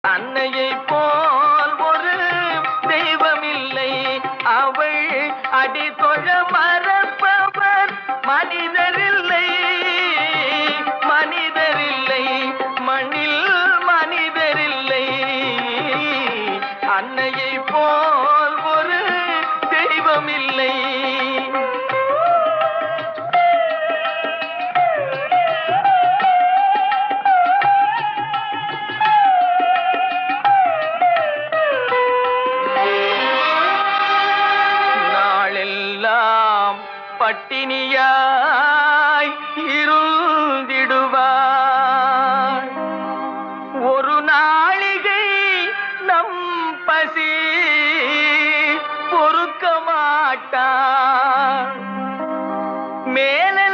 அன்னையை போல் ஒரு தெய்வமில்லை, அவள் அடி தொழ மறப்பவர் மனிதரில்லை, மனிதரில்லை, மண்ணில் மனிதரில்லை. அன்னையை போல் ஒரு தெய்வமில்லை. பட்டினியாய் இருந்திடுவார், ஒரு நாளிகை நம் பசி பொறுக்க மாட்டார். மேலே